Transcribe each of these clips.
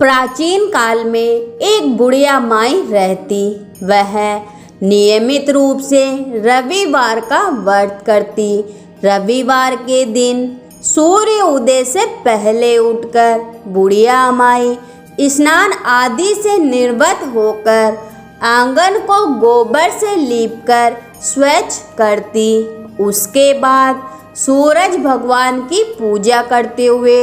प्राचीन काल में एक बुढ़िया माई रहती। वह नियमित रूप से रविवार का व्रत करती। रविवार के दिन सूर्य उदय से पहले उठकर बुढ़िया माई स्नान आदि से निर्वत होकर आंगन को गोबर से लीपकर स्वच्छ करती। उसके बाद सूरज भगवान की पूजा करते हुए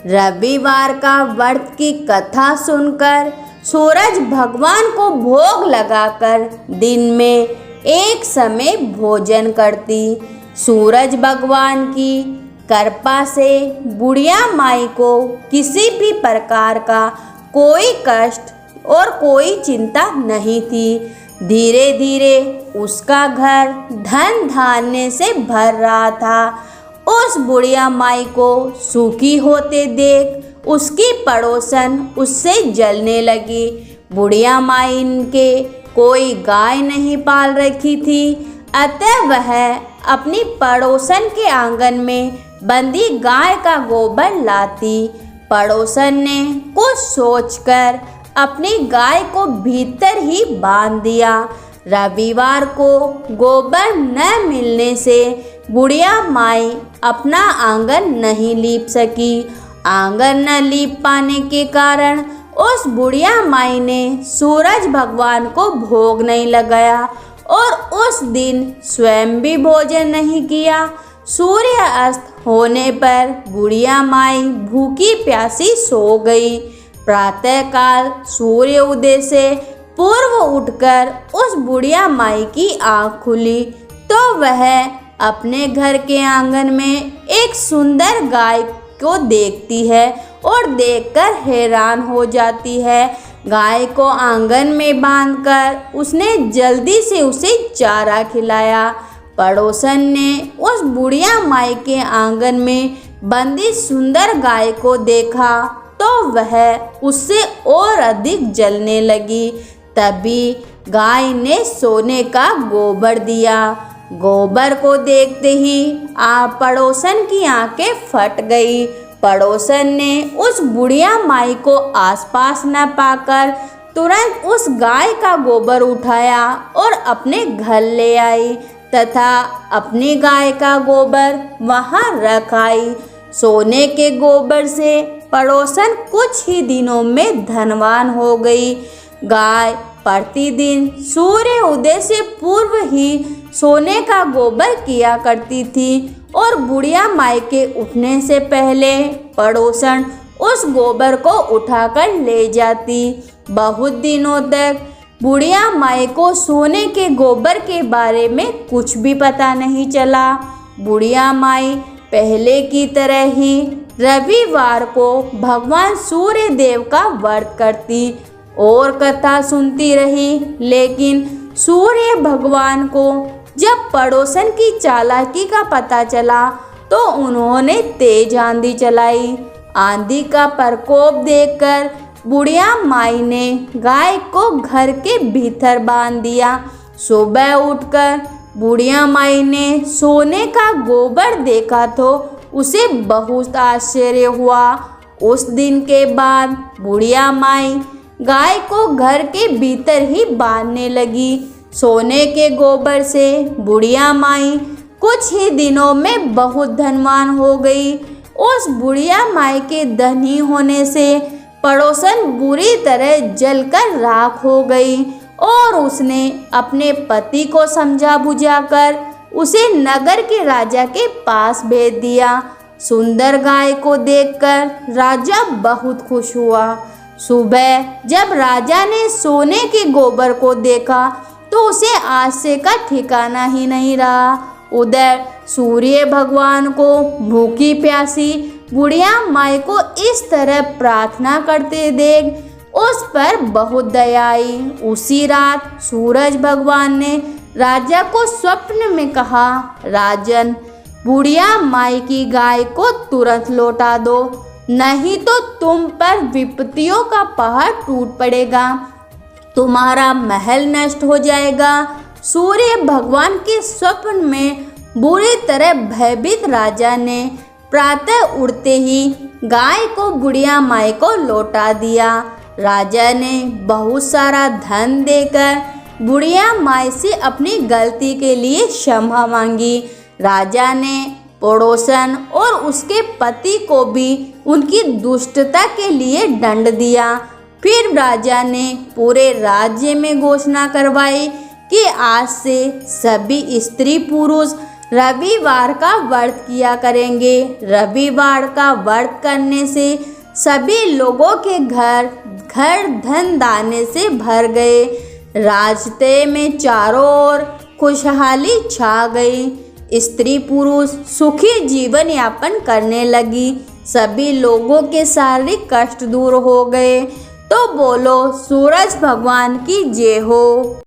रविवार का व्रत की कथा सुनकर सूरज भगवान को भोग लगाकर दिन में एक समय भोजन करती। सूरज भगवान की कृपा से बुढ़िया माई को किसी भी प्रकार का कोई कष्ट और कोई चिंता नहीं थी। धीरे धीरे उसका घर धन धान्य से भर रहा था। उस बुढ़िया माई को सुखी होते देख उसकी पड़ोसन उससे जलने लगी। बुढ़िया माई के कोई गाय नहीं पाल रखी थी, अतः वह अपनी पड़ोसन के आंगन में बंधी गाय का गोबर लाती। पड़ोसन ने कुछ सोचकर अपनी गाय को भीतर ही बांध दिया। रविवार को गोबर न मिलने से बुढ़िया माई अपना आंगन नहीं लीप सकी। आंगन न लीप पाने के कारण उस बुढ़िया माई ने सूरज भगवान को भोग नहीं लगाया और उस दिन स्वयं भी भोजन नहीं किया। सूर्य अस्त होने पर बुढ़िया माई भूखी प्यासी सो गई। प्रातःकाल सूर्य उदय से पूर्व उठकर उस बुढ़िया माई की आँख खुली तो वह अपने घर के आंगन में एक सुंदर गाय को देखती है और देखकर हैरान हो जाती है। गाय को आंगन में बांधकर उसने जल्दी से उसे चारा खिलाया। पड़ोसन ने उस बुढ़िया माई के आंगन में बंधी सुंदर गाय को देखा तो वह उससे और अधिक जलने लगी। तभी गाय ने सोने का गोबर दिया। गोबर को देखते ही पड़ोसन की आंखें फट गई। पड़ोसन ने उस बुढ़िया माई को आसपास न पाकर तुरंत उस गाय का गोबर उठाया और अपने घर ले आई तथा अपनी गाय का गोबर वहां रख आई। सोने के गोबर से पड़ोसन कुछ ही दिनों में धनवान हो गई। गाय प्रतिदिन सूर्य उदय से पूर्व ही सोने का गोबर किया करती थी और बुढ़िया माई के उठने से पहले पड़ोसन उस गोबर को उठाकर ले जाती। बहुत दिनों तक बुढ़िया माई को सोने के गोबर के बारे में कुछ भी पता नहीं चला। बुढ़िया माई पहले की तरह ही रविवार को भगवान सूर्य देव का व्रत करती और कथा सुनती रही। लेकिन सूर्य भगवान को जब पड़ोसन की चालाकी का पता चला तो उन्होंने तेज आंधी चलाई। आंधी का प्रकोप देखकर बुढ़िया माई ने गाय को घर के भीतर बांध दिया। सुबह उठकर बुढ़िया माई ने सोने का गोबर देखा तो उसे बहुत आश्चर्य हुआ। उस दिन के बाद बुढ़िया माई गाय को घर के भीतर ही बांधने लगी। सोने के गोबर से बुढ़िया माई कुछ ही दिनों में बहुत धनवान हो गई। उस बुढ़िया माई के धनी होने से पड़ोसन बुरी तरह जलकर राख हो गई और उसने अपने पति को समझा बुझाकर उसे नगर के राजा के पास भेज दिया। सुंदर गाय को देखकर राजा बहुत खुश हुआ। सुबह जब राजा ने सोने के गोबर को देखा तो उसे आश्चर्य का ठिकाना ही नहीं रहा। उधर सूर्य भगवान को भूखी प्यासी बुढ़िया माई को इस तरह प्रार्थना करते देख उस पर बहुत दया आई। उसी रात सूरज भगवान ने राजा को स्वप्न में कहा, राजन, बुढ़िया माई की गाय को तुरंत लौटा दो, नहीं तो तुम पर विपत्तियों का पहाड़ टूट पड़ेगा, तुम्हारा महल नष्ट हो जाएगा। सूर्य भगवान के स्वप्न में बुरी तरह भयभीत राजा ने प्रातः उठते ही गाय को बुढ़िया माई को लौटा दिया। राजा ने बहुत सारा धन देकर बुढ़िया माई से अपनी गलती के लिए क्षमा मांगी। राजा ने पड़ोसन और उसके पति को भी उनकी दुष्टता के लिए दंड दिया। फिर राजा ने पूरे राज्य में घोषणा करवाई कि आज से सभी स्त्री पुरुष रविवार का व्रत किया करेंगे। रविवार का व्रत करने से सभी लोगों के घर धन दाने से भर गए। रास्ते में चारों ओर खुशहाली छा गई। स्त्री पुरुष सुखी जीवन यापन करने लगी। सभी लोगों के शारीरिक कष्ट दूर हो गए। तो बोलो सूरज भगवान की जय हो।